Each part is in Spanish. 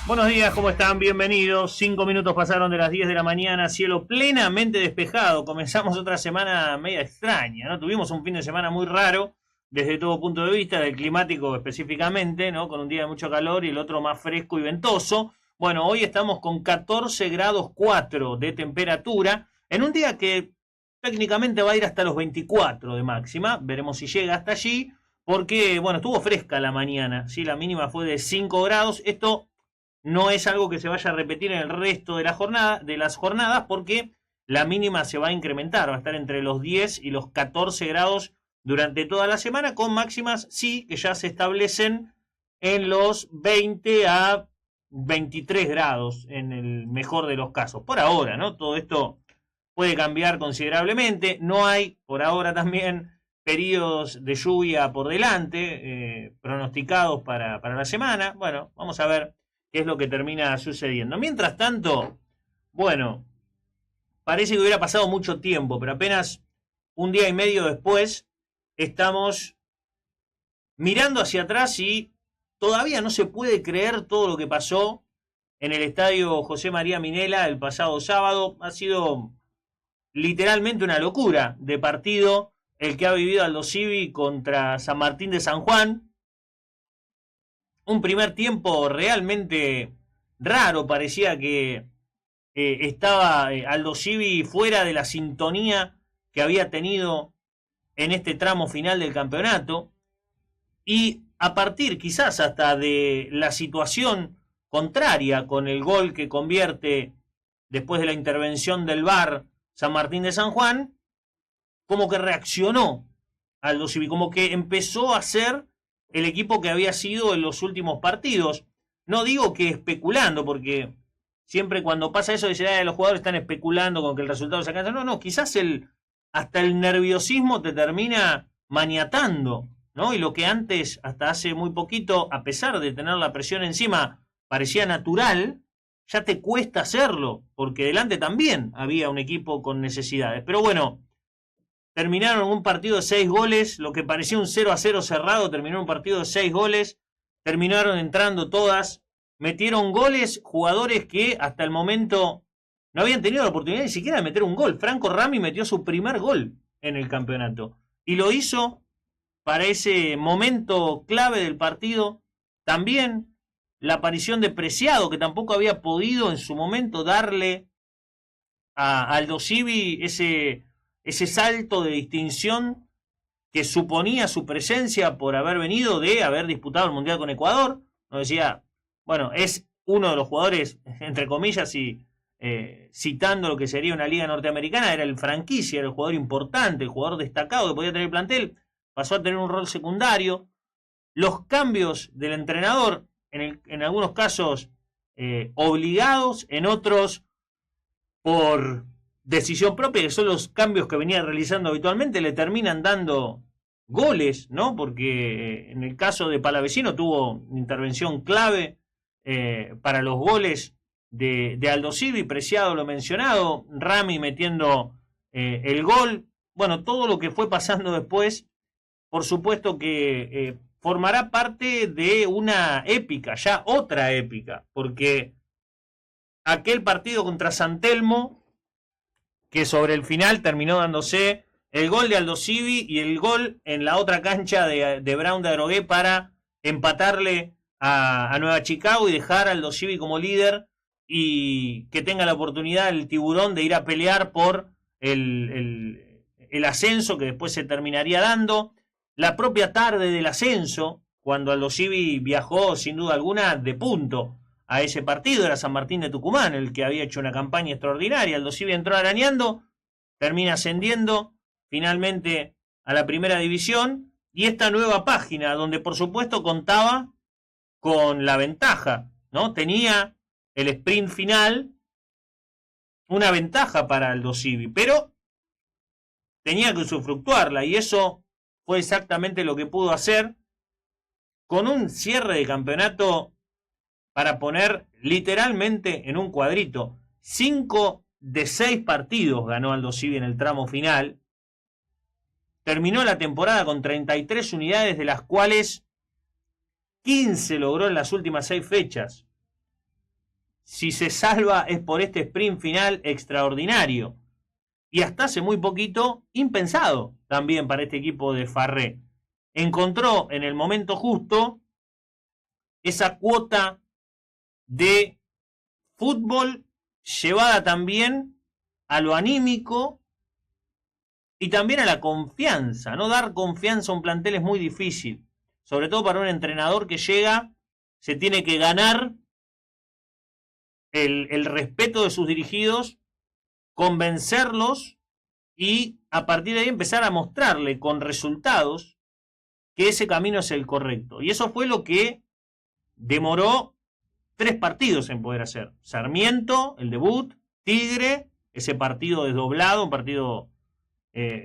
Buenos días, ¿cómo están? Bienvenidos. 5 minutos pasaron de las 10 de la mañana, cielo plenamente despejado. Comenzamos otra semana media extraña, ¿no? Tuvimos un fin de semana muy raro desde todo punto de vista, del climático específicamente, ¿no? Con un día de mucho calor y el otro más fresco y ventoso. Bueno, hoy estamos con 14 grados 4 de temperatura, en un día que técnicamente va a ir hasta los 24 de máxima. Veremos si llega hasta allí, porque, bueno, estuvo fresca la mañana, ¿sí? La mínima fue de 5 grados. Esto no es algo que se vaya a repetir en el resto de la jornada, de las jornadas, porque la mínima se va a incrementar, va a estar entre los 10 y los 14 grados durante toda la semana, con máximas sí que ya se establecen en los 20 a 23 grados en el mejor de los casos. Por ahora, ¿no? Todo esto puede cambiar considerablemente. No hay, por ahora también, periodos de lluvia por delante pronosticados para la semana. Bueno, vamos a ver qué es lo que termina sucediendo. Mientras tanto, bueno, parece que hubiera pasado mucho tiempo, pero apenas un día y medio después estamos mirando hacia atrás y todavía no se puede creer todo lo que pasó en el estadio José María Minela el pasado sábado. Ha sido literalmente una locura de partido el que ha vivido Aldo Civi contra San Martín de San Juan. Un primer tiempo realmente raro, parecía que estaba Aldo Civi fuera de la sintonía que había tenido en este tramo final del campeonato, y a partir quizás hasta de la situación contraria con el gol que convierte después de la intervención del VAR San Martín de San Juan, como que reaccionó Aldo Civi, como que empezó a ser el equipo que había sido en los últimos partidos. No digo que especulando, porque siempre cuando pasa eso dicen, los jugadores están especulando con que el resultado se alcanza. No, quizás hasta el nerviosismo te termina maniatando, ¿no? Y lo que antes, hasta hace muy poquito, a pesar de tener la presión encima, parecía natural, ya te cuesta hacerlo, porque delante también había un equipo con necesidades. Pero bueno, terminaron un partido de 6 goles, lo que parecía un 0-0 cerrado, terminó un partido de 6 goles, terminaron entrando todas, metieron goles jugadores que hasta el momento no habían tenido la oportunidad ni siquiera de meter un gol. Franco Rami metió su primer gol en el campeonato y lo hizo para ese momento clave del partido. También la aparición de Preciado, que tampoco había podido en su momento darle a Aldo Civi ese salto de distinción que suponía su presencia por haber venido de haber disputado el Mundial con Ecuador. Nos decía, bueno, es uno de los jugadores, entre comillas, y citando lo que sería una liga norteamericana, era el franquicia, era el jugador importante, el jugador destacado que podía tener el plantel, pasó a tener un rol secundario. Los cambios del entrenador, en algunos casos obligados, en otros por decisión propia, que son los cambios que venía realizando habitualmente, le terminan dando goles, ¿no? Porque en el caso de Palavecino tuvo intervención clave para los goles de Aldo Civi, Preciado lo mencionado, Rami metiendo el gol. Bueno, todo lo que fue pasando después, por supuesto que formará parte de una épica, ya otra épica, porque aquel partido contra San Telmo, que sobre el final terminó dándose el gol de Aldo Civi y el gol en la otra cancha de Brown de Adrogué para empatarle a Nueva Chicago y dejar a Aldo Civi como líder, y que tenga la oportunidad el Tiburón de ir a pelear por el ascenso que después se terminaría dando. La propia tarde del ascenso, cuando Aldo Civi viajó sin duda alguna de punto a ese partido, era San Martín de Tucumán el que había hecho una campaña extraordinaria. Aldo Civi entró arañando, termina ascendiendo finalmente a la primera división, y esta nueva página donde por supuesto contaba con la ventaja, ¿no? Tenía el sprint final, una ventaja para Aldo Civi, pero tenía que usufructuarla, y eso fue exactamente lo que pudo hacer, con un cierre de campeonato para poner literalmente en un cuadrito. 5 de 6 partidos ganó Aldo Civi en el tramo final. Terminó la temporada con 33 unidades, de las cuales 15 logró en las últimas 6 fechas. si se salva es por este sprint final extraordinario. Y hasta hace muy poquito, impensado también para este equipo de Farré. Encontró en el momento justo esa cuota de fútbol llevada también a lo anímico y también a la confianza. No dar confianza a un plantel es muy difícil, sobre todo para un entrenador que llega, se tiene que ganar el respeto de sus dirigidos, convencerlos y a partir de ahí empezar a mostrarle con resultados que ese camino es el correcto. Y eso fue lo que demoró 3 partidos en poder hacer. Sarmiento, el debut, Tigre, ese partido desdoblado, un partido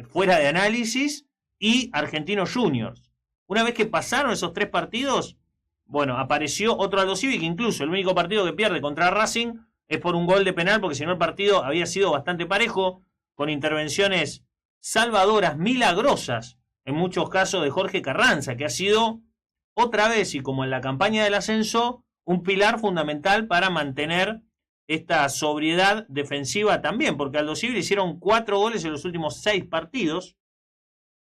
fuera de análisis, y Argentinos Juniors. Una vez que pasaron esos 3 partidos, bueno, apareció otro Aldo Civi, que incluso el único partido que pierde contra Racing es por un gol de penal, porque si no el partido había sido bastante parejo, con intervenciones salvadoras, milagrosas, en muchos casos de Jorge Carranza, que ha sido otra vez, y como en la campaña del ascenso, un pilar fundamental para mantener esta sobriedad defensiva también, porque Aldo Civi le hicieron 4 goles en los últimos 6 partidos,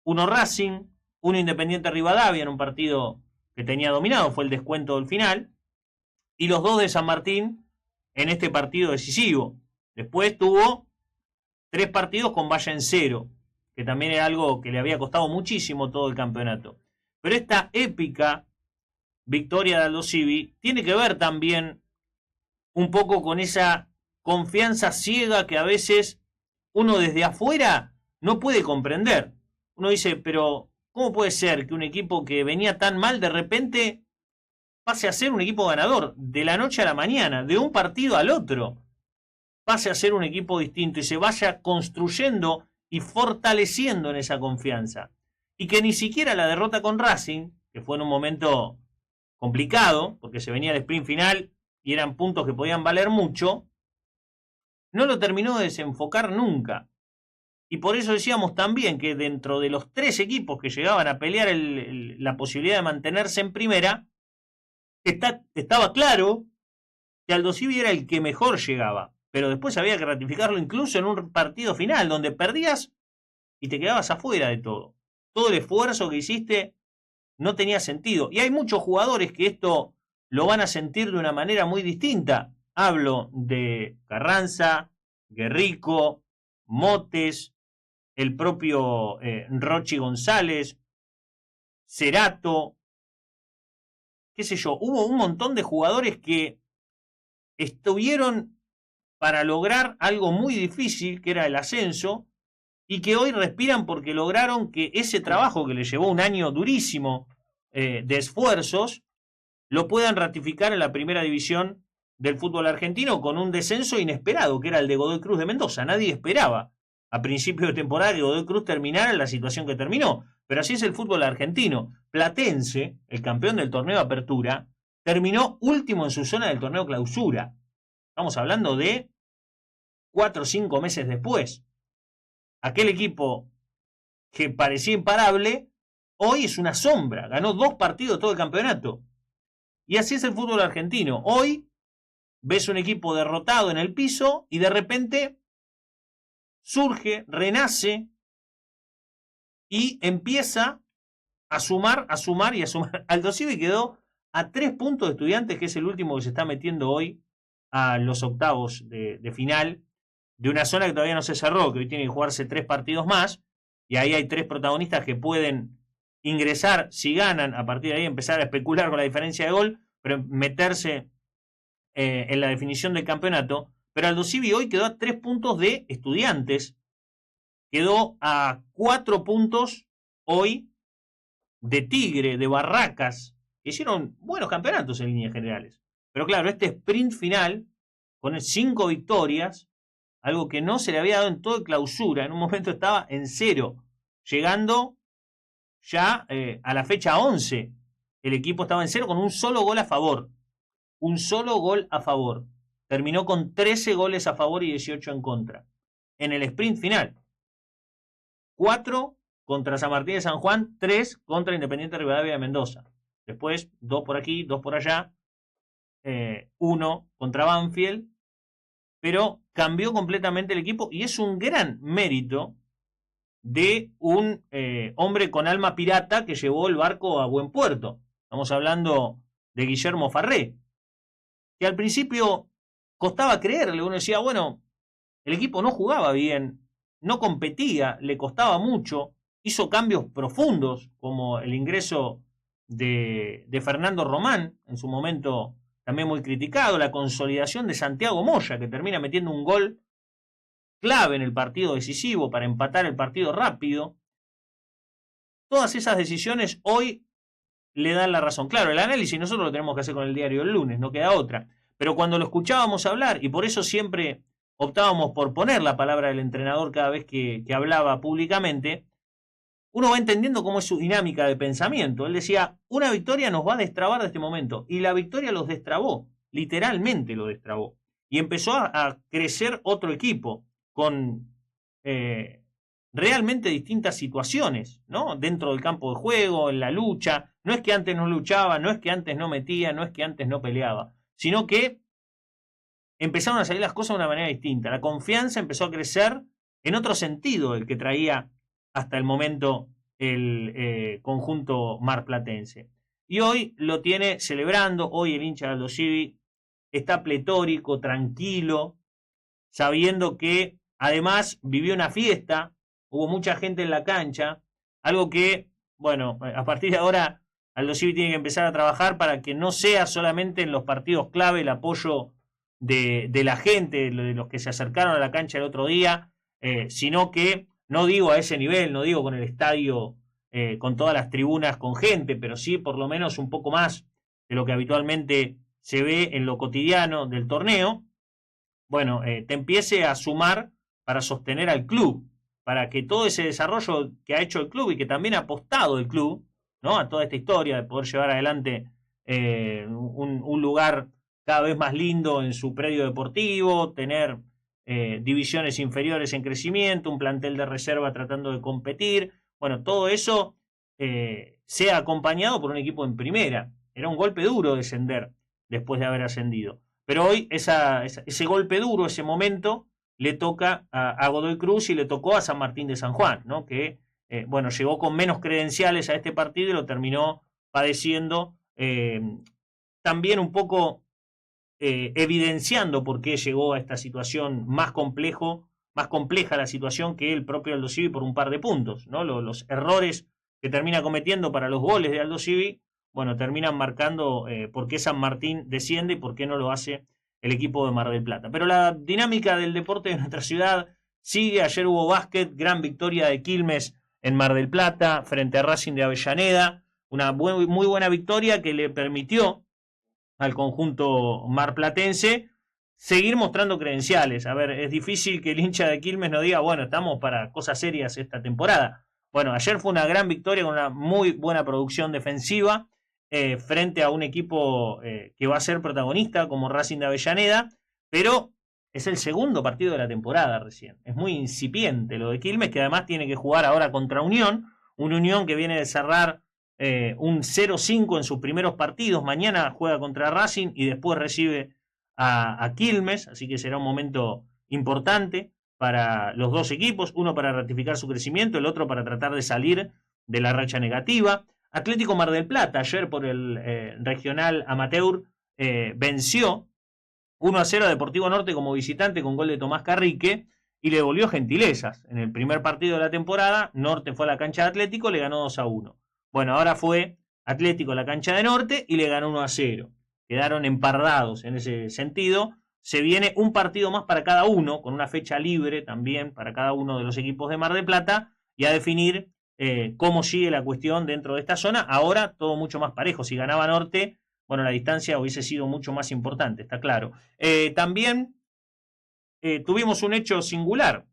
uno Racing, uno Independiente Rivadavia en un partido que tenía dominado, fue el descuento del final, y los 2 de San Martín en este partido decisivo. Después tuvo 3 partidos con Valle en 0, que también era algo que le había costado muchísimo todo el campeonato. Pero esta épica victoria de Aldo Civi tiene que ver también un poco con esa confianza ciega que a veces uno desde afuera no puede comprender. Uno dice, pero ¿cómo puede ser que un equipo que venía tan mal de repente pase a ser un equipo ganador de la noche a la mañana, de un partido al otro? Pase a ser un equipo distinto y se vaya construyendo y fortaleciendo en esa confianza. Y que ni siquiera la derrota con Racing, que fue en un momento complicado, porque se venía el sprint final y eran puntos que podían valer mucho, no lo terminó de desenfocar nunca. Y por eso decíamos también que dentro de los 3 equipos que llegaban a pelear la posibilidad de mantenerse en primera, estaba claro que Aldo Civi era el que mejor llegaba. Pero después había que ratificarlo incluso en un partido final, donde perdías y te quedabas afuera de todo. Todo el esfuerzo que hiciste no tenía sentido. Y hay muchos jugadores que esto lo van a sentir de una manera muy distinta. Hablo de Carranza, Guerrico, Motes, el propio Rochi González, Cerato, qué sé yo. Hubo un montón de jugadores que estuvieron para lograr algo muy difícil, que era el ascenso, y que hoy respiran porque lograron que ese trabajo que les llevó un año durísimo de esfuerzos, lo puedan ratificar en la primera división del fútbol argentino con un descenso inesperado, que era el de Godoy Cruz de Mendoza. Nadie esperaba a principio de temporada que Godoy Cruz terminara en la situación que terminó, pero así es el fútbol argentino. Platense, el campeón del torneo Apertura, terminó último en su zona del torneo Clausura. Estamos hablando de 4 o 5 meses después. Aquel equipo que parecía imparable, hoy es una sombra. Ganó 2 partidos todo el campeonato. Y así es el fútbol argentino. Hoy ves un equipo derrotado en el piso y de repente surge, renace y empieza a sumar y a sumar. Aldo Civi quedó a 3 puntos de Estudiantes, que es el último que se está metiendo hoy a los octavos de final, de una zona que todavía no se cerró, que hoy tiene que jugarse 3 partidos más, y ahí hay 3 protagonistas que pueden ingresar, si ganan, a partir de ahí empezar a especular con la diferencia de gol, pero meterse en la definición del campeonato. Pero Aldo Civi hoy quedó a 3 puntos de Estudiantes, quedó a 4 puntos hoy de Tigre, de Barracas, que hicieron buenos campeonatos en líneas generales. Pero claro, este sprint final, con 5 victorias, algo que no se le había dado en toda Clausura, en un momento estaba en 0, llegando ya a la fecha 11, el equipo estaba en 0 con un solo gol a favor. Un solo gol a favor. Terminó con 13 goles a favor y 18 en contra. En el sprint final. 4 contra San Martín de San Juan, 3 contra Independiente Rivadavia de Mendoza. Después, 2 por aquí, 2 por allá. 1 contra Banfield, pero cambió completamente el equipo y es un gran mérito de un hombre con alma pirata que llevó el barco a buen puerto. Estamos hablando de Guillermo Farré, que al principio costaba creerle. Uno decía, bueno, el equipo no jugaba bien, no competía, le costaba mucho, hizo cambios profundos, como el ingreso de Fernando Román, en su momento también muy criticado, la consolidación de Santiago Moya, que termina metiendo un gol clave en el partido decisivo para empatar el partido rápido. Todas esas decisiones hoy le dan la razón. Claro, el análisis nosotros lo tenemos que hacer con el diario del lunes, no queda otra. Pero cuando lo escuchábamos hablar, y por eso siempre optábamos por poner la palabra del entrenador cada vez que hablaba públicamente, uno va entendiendo cómo es su dinámica de pensamiento. Él decía, una victoria nos va a destrabar de este momento. Y la victoria los destrabó, literalmente lo destrabó. Y empezó a crecer otro equipo con realmente distintas situaciones, ¿no? Dentro del campo de juego, en la lucha. No es que antes no luchaba, no es que antes no metía, no es que antes no peleaba, sino que empezaron a salir las cosas de una manera distinta. La confianza empezó a crecer en otro sentido el que traía hasta el momento el conjunto marplatense. Y hoy lo tiene celebrando, hoy el hincha de Aldo Civi está pletórico, tranquilo, sabiendo que además vivió una fiesta, hubo mucha gente en la cancha, algo que, bueno, a partir de ahora Aldo Civi tiene que empezar a trabajar para que no sea solamente en los partidos clave el apoyo de la gente, de los que se acercaron a la cancha el otro día, sino que, no digo a ese nivel, no digo con el estadio, con todas las tribunas con gente, pero sí por lo menos un poco más de lo que habitualmente se ve en lo cotidiano del torneo, bueno, te empiece a sumar para sostener al club, para que todo ese desarrollo que ha hecho el club y que también ha apostado el club, ¿no? A toda esta historia de poder llevar adelante un lugar cada vez más lindo en su predio deportivo, tener divisiones inferiores en crecimiento, un plantel de reserva tratando de competir, bueno, todo eso sea acompañado por un equipo en primera. Era un golpe duro descender después de haber ascendido. Pero hoy ese golpe duro, ese momento, le toca a Godoy Cruz y le tocó a San Martín de San Juan, ¿no? Que, bueno, llegó con menos credenciales a este partido y lo terminó padeciendo, también un poco evidenciando por qué llegó a esta situación más compleja la situación que el propio Aldo Civi por un par de puntos, ¿no? Los errores que termina cometiendo para los goles de Aldo Civi, bueno, terminan marcando por qué San Martín desciende y por qué no lo hace el equipo de Mar del Plata. Pero la dinámica del deporte de nuestra ciudad sigue. Ayer hubo básquet, gran victoria de Quilmes en Mar del Plata frente a Racing de Avellaneda, una muy buena victoria que le permitió al conjunto marplatense seguir mostrando credenciales. A ver, es difícil que el hincha de Quilmes no diga, bueno, estamos para cosas serias esta temporada. Bueno, ayer fue una gran victoria con una muy buena producción defensiva frente a un equipo que va a ser protagonista como Racing de Avellaneda, pero es el segundo partido de la temporada recién. Es muy incipiente lo de Quilmes, que además tiene que jugar ahora contra Unión, una Unión que viene de cerrar un 0-5 en sus primeros partidos. Mañana juega contra Racing y después recibe a Quilmes, así que será un momento importante para los dos equipos, uno para ratificar su crecimiento, el otro para tratar de salir de la racha negativa. Atlético Mar del Plata, ayer por el regional amateur, venció 1-0 a Deportivo Norte como visitante con gol de Tomás Carrique y le devolvió gentilezas. En el primer partido de la temporada, Norte fue a la cancha de Atlético, le ganó 2-1. Bueno, ahora fue Atlético a la cancha de Norte y le ganó 1-0. Quedaron empardados en ese sentido. Se viene un partido más para cada uno, con una fecha libre también para cada uno de los equipos de Mar del Plata, y a definir cómo sigue la cuestión dentro de esta zona. Ahora todo mucho más parejo. Si ganaba Norte, bueno, la distancia hubiese sido mucho más importante, está claro. También tuvimos un hecho singular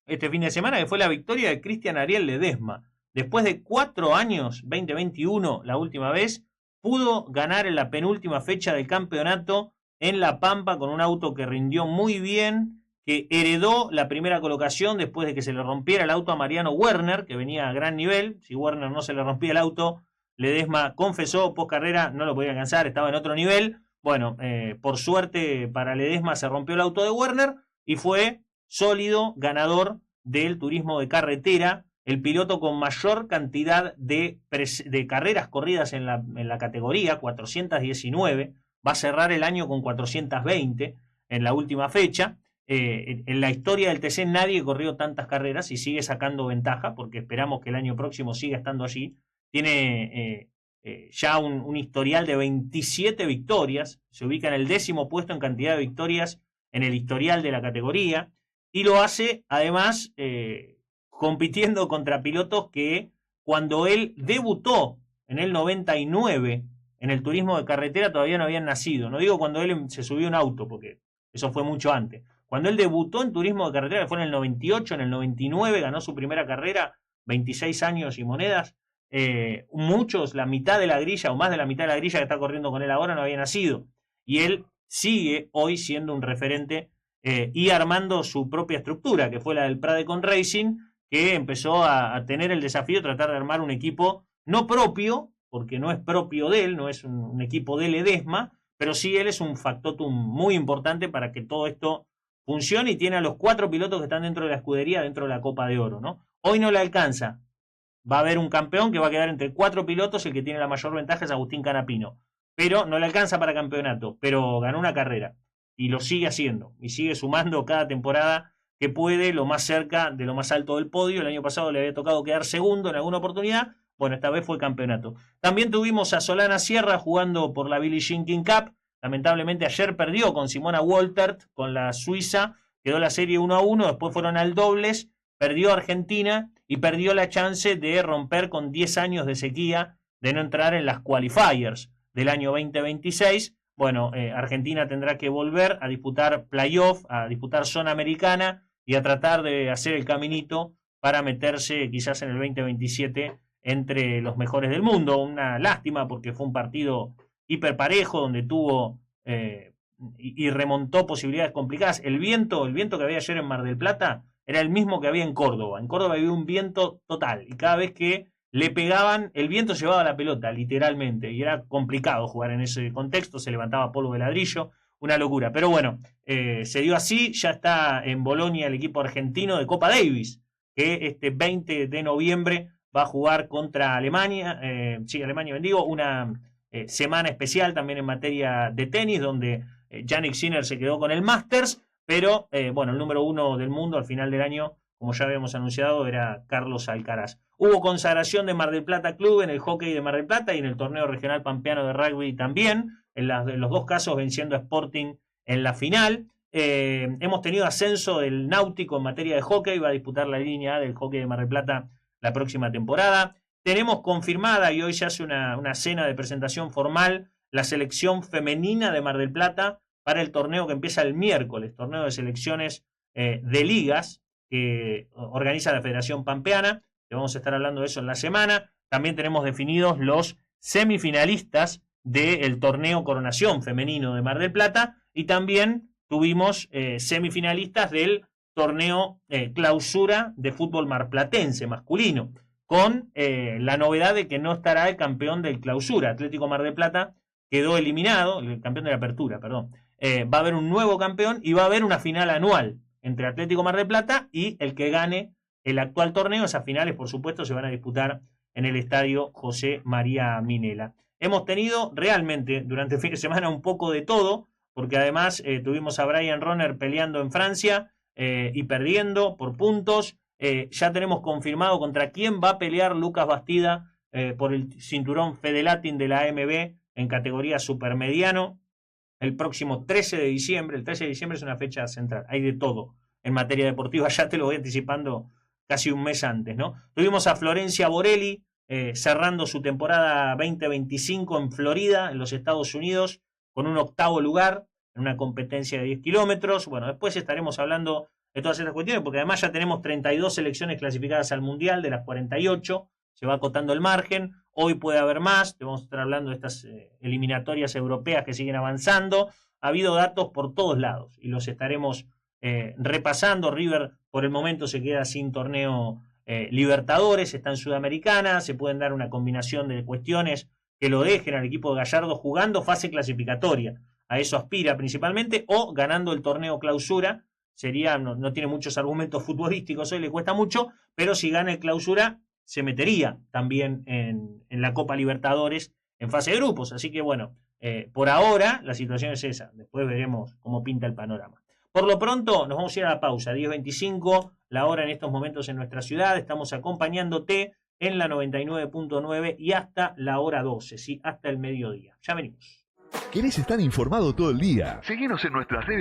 este fin de semana, que fue la victoria de Cristian Ariel Ledesma. Después de 4 años, 2021 la última vez, pudo ganar en la penúltima fecha del campeonato en La Pampa con un auto que rindió muy bien, que heredó la primera colocación después de que se le rompiera el auto a Mariano Werner, que venía a gran nivel. Si Werner no se le rompía el auto, Ledesma confesó post carrera no lo podía alcanzar, estaba en otro nivel. Bueno, por suerte para Ledesma se rompió el auto de Werner y fue sólido ganador del turismo de carretera, el piloto con mayor cantidad de carreras corridas en la categoría, 419, va a cerrar el año con 420 en la última fecha. En la historia del TC nadie corrió tantas carreras y sigue sacando ventaja, porque esperamos que el año próximo siga estando allí. Tiene ya un historial de 27 victorias, se ubica en el 10º puesto en cantidad de victorias en el historial de la categoría, y lo hace además compitiendo contra pilotos que cuando él debutó en el 99 en el turismo de carretera todavía no habían nacido. No digo cuando él se subió a un auto, porque eso fue mucho antes. Cuando él debutó en turismo de carretera, que fue en el 98, en el 99 ganó su primera carrera, 26 años y monedas. Muchos, la mitad de la grilla o más de la mitad de la grilla que está corriendo con él ahora no había nacido. Y él sigue hoy siendo un referente y armando su propia estructura, que fue la del Pradecon Racing, que empezó a tener el desafío de tratar de armar un equipo no propio, porque no es propio de él, no es un equipo de Ledesma, pero sí él es un factotum muy importante para que todo esto funcione, y tiene a los 4 pilotos que están dentro de la escudería, dentro de la Copa de Oro, ¿no? Hoy no le alcanza. Va a haber un campeón que va a quedar entre 4 pilotos, el que tiene la mayor ventaja es Agustín Canapino, pero no le alcanza para campeonato, pero ganó una carrera y lo sigue haciendo y sigue sumando cada temporada que puede lo más cerca de lo más alto del podio. El año pasado le había tocado quedar segundo en alguna oportunidad, bueno, esta vez fue campeonato. También tuvimos a Solana Sierra jugando por la Billie Jean King Cup. Lamentablemente ayer perdió con Simona Woltert, con la suiza, quedó la serie 1-1, después fueron al dobles, perdió Argentina y perdió la chance de romper con 10 años de sequía, de no entrar en las qualifiers del año 2026. Bueno, Argentina tendrá que volver a disputar playoff, a disputar zona americana y a tratar de hacer el caminito para meterse quizás en el 2027 entre los mejores del mundo. Una lástima porque fue un partido hiperparejo donde tuvo y remontó posibilidades complicadas. El viento que había ayer en Mar del Plata era el mismo que había en Córdoba. En Córdoba había un viento total y cada vez que le pegaban, el viento llevaba la pelota, literalmente, y era complicado jugar en ese contexto, se levantaba polvo de ladrillo, una locura. Pero bueno, se dio así, ya está en Bolonia el equipo argentino de Copa Davis, que este 20 de noviembre va a jugar contra Alemania, Alemania bendigo, una semana especial también en materia de tenis, donde Jannik Sinner se quedó con el Masters, pero bueno, el número 1 del mundo al final del año, como ya habíamos anunciado, era Carlos Alcaraz. Hubo consagración de Mar del Plata Club en el hockey de Mar del Plata y en el torneo regional pampeano de rugby también, en los dos casos venciendo a Sporting en la final. Hemos tenido ascenso del Náutico en materia de hockey, va a disputar la línea A del hockey de Mar del Plata la próxima temporada. Tenemos confirmada, y hoy se hace una cena de presentación formal, la selección femenina de Mar del Plata para el torneo que empieza el miércoles, torneo de selecciones de ligas que organiza la Federación Pampeana, que vamos a estar hablando de eso en la semana. También tenemos definidos los semifinalistas del torneo Coronación femenino de Mar del Plata, y también tuvimos semifinalistas del torneo clausura de fútbol marplatense masculino, con la novedad de que no estará el campeón del clausura. Atlético Mar del Plata quedó eliminado, el campeón de la apertura, perdón. Va a haber un nuevo campeón y va a haber una final anual entre Atlético Mar del Plata y el que gane el actual torneo. Esas finales, por supuesto, se van a disputar en el estadio José María Minela. Hemos tenido realmente durante el fin de semana un poco de todo, porque además tuvimos a Brian Ronner peleando en Francia y perdiendo por puntos. Ya tenemos confirmado contra quién va a pelear Lucas Bastida por el cinturón Fedelatin de la AMB en categoría supermediano el próximo 13 de diciembre. El 13 de diciembre es una fecha central. Hay de todo en materia deportiva, ya te lo voy anticipando casi un mes antes, ¿no? Tuvimos a Florencia Borelli cerrando su temporada 2025 en Florida, en los Estados Unidos, con un 8º lugar en una competencia de 10 kilómetros. Bueno, después estaremos hablando de todas estas cuestiones, porque además ya tenemos 32 selecciones clasificadas al Mundial de las 48, se va acotando el margen. Hoy puede haber más, te vamos a estar hablando de estas eliminatorias europeas que siguen avanzando. Ha habido datos por todos lados y los estaremos repasando. River por el momento se queda sin torneo Libertadores, está en Sudamericana, se pueden dar una combinación de cuestiones que lo dejen al equipo de Gallardo jugando fase clasificatoria. a eso aspira principalmente, o ganando el torneo Clausura. No tiene muchos argumentos futbolísticos, hoy le cuesta mucho, pero si gana el Clausura se metería también en la Copa Libertadores en fase de grupos. Así que bueno, por ahora la situación es esa. Después veremos cómo pinta el panorama. Por lo pronto nos vamos a ir a la pausa, 10:25, la hora en estos momentos en nuestra ciudad. Estamos acompañándote en la 99.9 y hasta la hora 12, ¿sí? Hasta el mediodía. Ya venimos. ¿Querés estar informado todo el día? Seguinos en nuestras redes